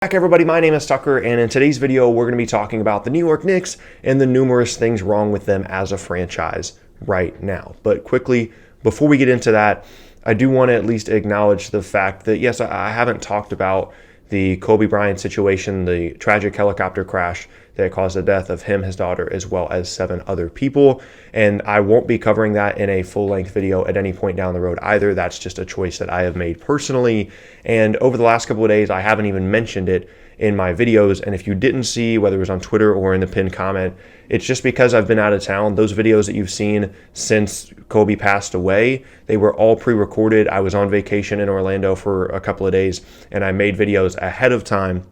Back everybody, my name is Tucker, and in today's video we're going to be talking about the New York Knicks and the numerous things wrong with them as a franchise right now. But quickly, before we get into that, I do want to at least acknowledge the fact that yes, I haven't talked about the Kobe Bryant situation, the tragic helicopter crash that caused the death of him, his daughter, as well as 7 other people. And I won't be covering that in a full-length video at any point down the road either. That's just a choice that I have made personally. And over the last couple of days, I haven't even mentioned it in my videos. And if you didn't see, whether it was on Twitter or in the pinned comment, it's just because I've been out of town. Those videos that you've seen since Kobe passed away, they were all pre-recorded. I was on vacation in Orlando for a couple of days, and I made videos ahead of time.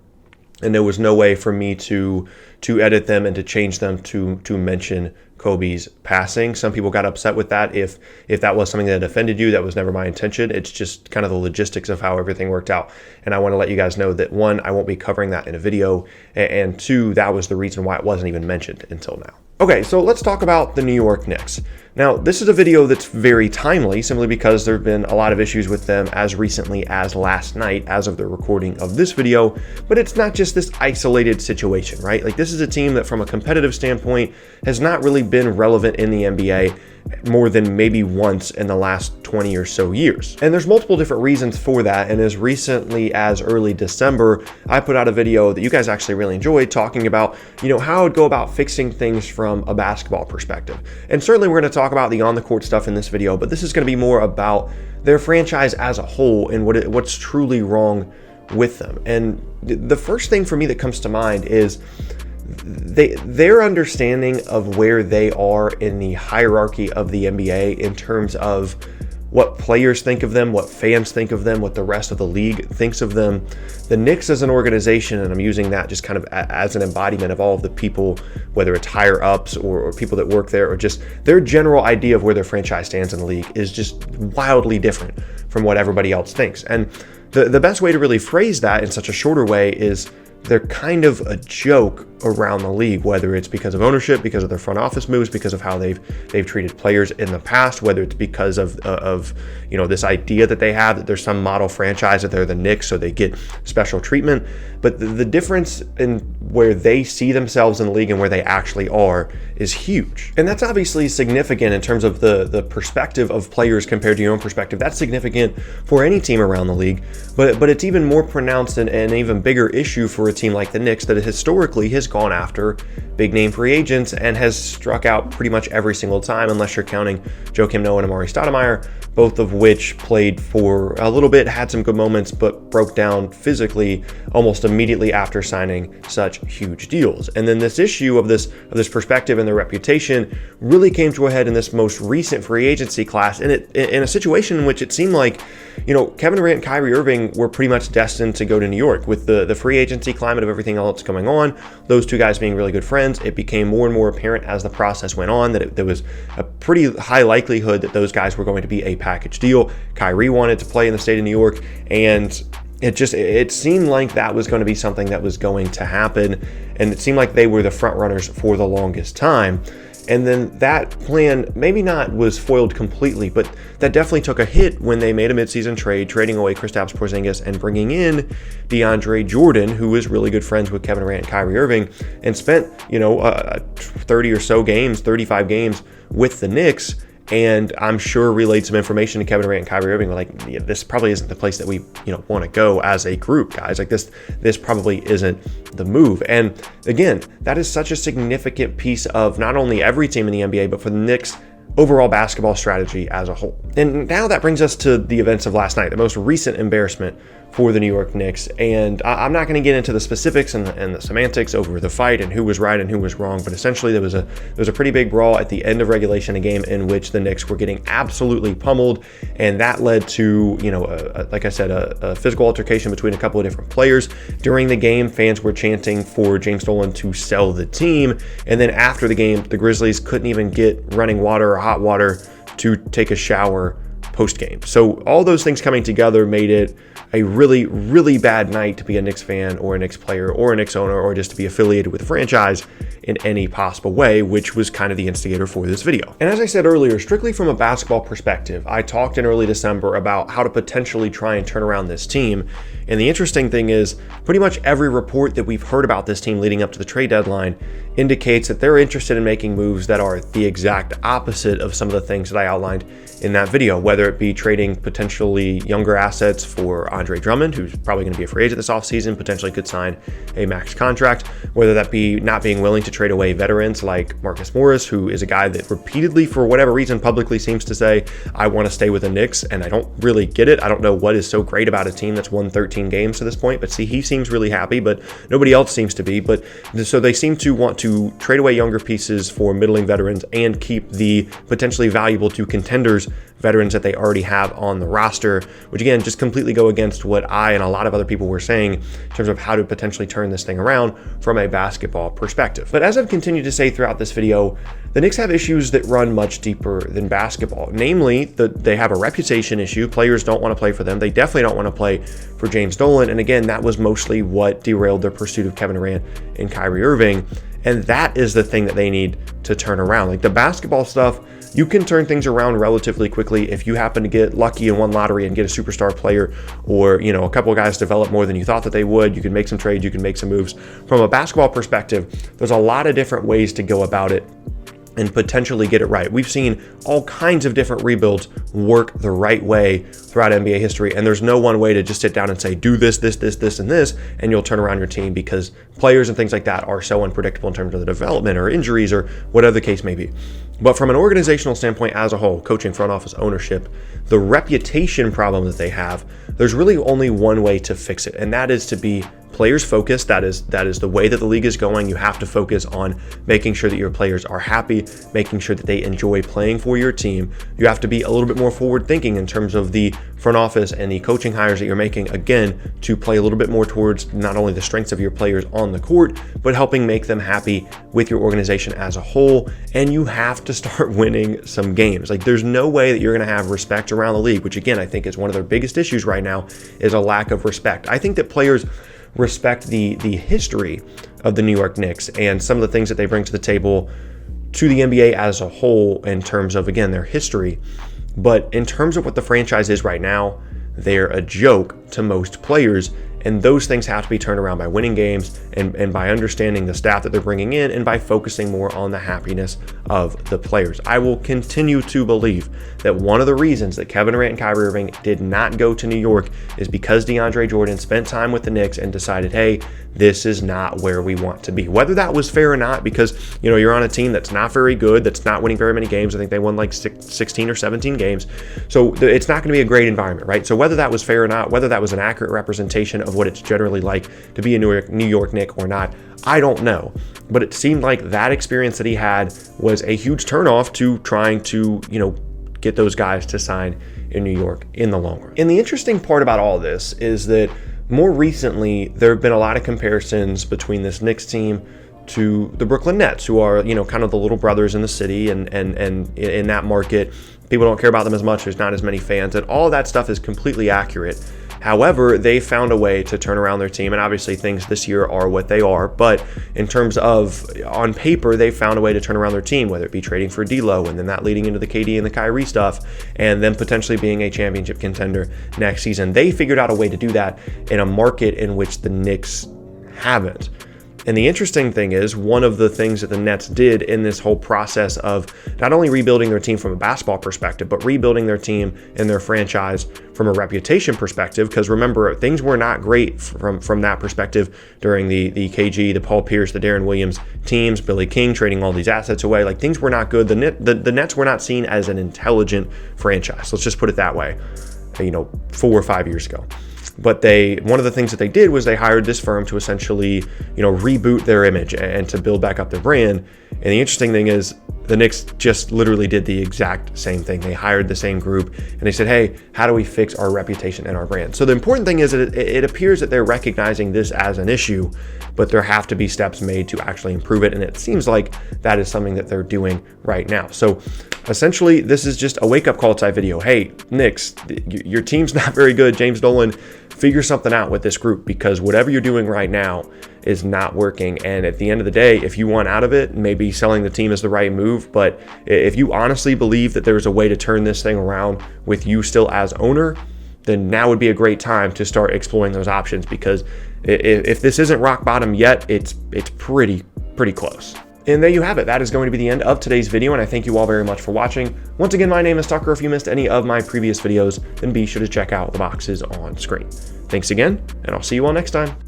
And there was no way for me to edit them and to change them to mention Kobe's passing. Some people got upset with that. If that was something that offended you, that was never my intention. It's just kind of the logistics of how everything worked out. And I want to let you guys know that 1, I won't be covering that in a video, and 2, that was the reason why it wasn't even mentioned until now. Okay, so let's talk about the New York Knicks. Now, this is a video that's very timely simply because there have been a lot of issues with them as recently as last night as of the recording of this video, but it's not just this isolated situation, right? Like, this is a team that from a competitive standpoint has not really been relevant in the NBA more than maybe once in the last 20 or so years. And there's multiple different reasons for that. And as recently as early December, I put out a video that you guys actually really enjoyed talking about, how I would go about fixing things from a basketball perspective. And certainly we're going to talk about the on-the-court stuff in this video, but this is going to be more about their franchise as a whole and what's truly wrong with them. And the first thing for me that comes to mind is their understanding of where they are in the hierarchy of the NBA in terms of what players think of them, what fans think of them, what the rest of the league thinks of them. The Knicks as an organization, and I'm using that just kind of as an embodiment of all of the people, whether it's higher ups or people that work there, or just their general idea of where their franchise stands in the league is just wildly different from what everybody else thinks. And the best way to really phrase that in such a shorter way is they're kind of a joke around the league, whether it's because of ownership, because of their front office moves, because of how they've treated players in the past, whether it's because of this idea that they have that there's some model franchise that they're the Knicks, so they get special treatment. But the difference in where they see themselves in the league and where they actually are is huge. And that's obviously significant in terms of the perspective of players compared to your own perspective. That's significant for any team around the league, but it's even more pronounced and an even bigger issue for a team like the Knicks that historically has gone after big name free agents and has struck out pretty much every single time, unless you're counting Joakim Noah and Amari Stoudemire, both of which played for a little bit, had some good moments, but broke down physically almost immediately after signing such huge deals. And then this issue of this perspective and their reputation really came to a head in this most recent free agency class, and in a situation in which it seemed like, Kevin Durant and Kyrie Irving were pretty much destined to go to New York. With the free agency climate of everything else going on, those two guys being really good friends, it became more and more apparent as the process went on that there was a pretty high likelihood that those guys were going to be a package deal. Kyrie wanted to play in the state of New York, and it seemed like that was going to be something that was going to happen, and it seemed like they were the front runners for the longest time. And then that plan maybe not was foiled completely, but that definitely took a hit when they made a midseason trade, trading away Kristaps Porzingis and bringing in DeAndre Jordan, who is really good friends with Kevin Durant and Kyrie Irving, and spent 30 or so games, 35 games with the Knicks. And I'm sure relayed some information to Kevin Durant and Kyrie Irving, like, yeah, this probably isn't the place that we want to go as a group, guys. Like, this probably isn't the move. And again, that is such a significant piece of not only every team in the NBA, but for the Knicks' overall basketball strategy as a whole. And now that brings us to the events of last night, the most recent embarrassment for the New York Knicks. And I'm not going to get into the specifics and the semantics over the fight and who was right and who was wrong, but essentially there was a pretty big brawl at the end of regulation, a game in which the Knicks were getting absolutely pummeled, and that led to, like I said, a physical altercation between a couple of different players. During the game, fans were chanting for James Dolan to sell the team, and then after the game, the Grizzlies couldn't even get running water or hot water to take a shower post-game. So all those things coming together made it a really, really bad night to be a Knicks fan or a Knicks player or a Knicks owner or just to be affiliated with the franchise in any possible way, which was kind of the instigator for this video. And as I said earlier, strictly from a basketball perspective, I talked in early December about how to potentially try and turn around this team. And the interesting thing is, pretty much every report that we've heard about this team leading up to the trade deadline indicates that they're interested in making moves that are the exact opposite of some of the things that I outlined in that video, whether it be trading potentially younger assets for Andre Drummond, who's probably going to be a free agent this offseason, potentially could sign a max contract, whether that be not being willing to trade away veterans like Marcus Morris, who is a guy that repeatedly, for whatever reason, publicly seems to say, I want to stay with the Knicks, and I don't really get it. I don't know what is so great about a team that's won 13 games to this point, but see, he seems really happy, but nobody else seems to be. But so they seem to want to trade away younger pieces for middling veterans and keep the potentially valuable to contenders veterans that they already have on the roster, which again, just completely go against what I and a lot of other people were saying in terms of how to potentially turn this thing around from a basketball perspective. But as I've continued to say throughout this video, the Knicks have issues that run much deeper than basketball. Namely, they have a reputation issue. Players don't want to play for them. They definitely don't want to play for James Dolan. And again, that was mostly what derailed their pursuit of Kevin Durant and Kyrie Irving. And that is the thing that they need to turn around. Like the basketball stuff, you can turn things around relatively quickly if you happen to get lucky in one lottery and get a superstar player, or a couple of guys develop more than you thought that they would. You can make some trades, you can make some moves. From a basketball perspective, there's a lot of different ways to go about it and potentially get it right. We've seen all kinds of different rebuilds work the right way throughout NBA history, and there's no one way to just sit down and say, do this, and this, and you'll turn around your team, because players and things like that are so unpredictable in terms of the development or injuries or whatever the case may be. But from an organizational standpoint as a whole, coaching, front office, ownership, the reputation problem that they have, there's really only one way to fix it, and that is to be players focused. That is the way that the league is going. You have to focus on making sure that your players are happy, making sure that they enjoy playing for your team. You have to be a little bit more forward thinking in terms of the front office and the coaching hires that you're making, again, to play a little bit more towards not only the strengths of your players on the court, but helping make them happy with your organization as a whole. And you have to start winning some games. Like, there's no way that you're going to have respect around the league, which again, I think is one of their biggest issues right now, is a lack of respect. I think that players respect the history of the New York Knicks and some of the things that they bring to the table to the NBA as a whole in terms of, again, their history. But in terms of what the franchise is right now, they're a joke to most players. And those things have to be turned around by winning games and by understanding the staff that they're bringing in and by focusing more on the happiness of the players. I will continue to believe that one of the reasons that Kevin Durant and Kyrie Irving did not go to New York is because DeAndre Jordan spent time with the Knicks and decided, hey, this is not where we want to be. Whether that was fair or not, because you're on a team that's not very good, that's not winning very many games. I think they won like 16 or 17 games. So it's not going to be a great environment, right? So whether that was fair or not, whether that was an accurate representation of what it's generally like to be a New York Knick or not, I don't know. But it seemed like that experience that he had was a huge turnoff to trying to, get those guys to sign in New York in the long run. And the interesting part about all this is that more recently, there have been a lot of comparisons between this Knicks team to the Brooklyn Nets, who are, kind of the little brothers in the city, and in that market, people don't care about them as much. There's not as many fans, and all of that stuff is completely accurate. However, they found a way to turn around their team, and obviously things this year are what they are, but in terms of on paper, they found a way to turn around their team, whether it be trading for D'Lo and then that leading into the KD and the Kyrie stuff, and then potentially being a championship contender next season. They figured out a way to do that in a market in which the Knicks haven't. And the interesting thing is, one of the things that the Nets did in this whole process of not only rebuilding their team from a basketball perspective, but rebuilding their team and their franchise from a reputation perspective, because remember, things were not great from that perspective during the KG, the Paul Pierce, the Darren Williams teams, Billy King trading all these assets away. Like, things were not good. The Nets were not seen as an intelligent franchise. Let's just put it that way, 4 or 5 years ago. But one of the things that they did was they hired this firm to essentially, reboot their image and to build back up their brand. And the interesting thing is, the Knicks just literally did the exact same thing. They hired the same group and they said, hey, how do we fix our reputation and our brand? So the important thing is that it appears that they're recognizing this as an issue, but there have to be steps made to actually improve it. And it seems like that is something that they're doing right now. So essentially, this is just a wake-up call type video. Hey, Knicks, your team's not very good. James Dolan, figure something out with this group, because whatever you're doing right now is not working. And at the end of the day, if you want out of it, maybe selling the team is the right move. But if you honestly believe that there's a way to turn this thing around with you still as owner, then now would be a great time to start exploring those options, because if this isn't rock bottom yet, it's pretty close. And there you have it. That is going to be the end of today's video, and I thank you all very much for watching. Once again, my name is Tucker. If you missed any of my previous videos, then be sure to check out the boxes on screen. Thanks again, and I'll see you all next time.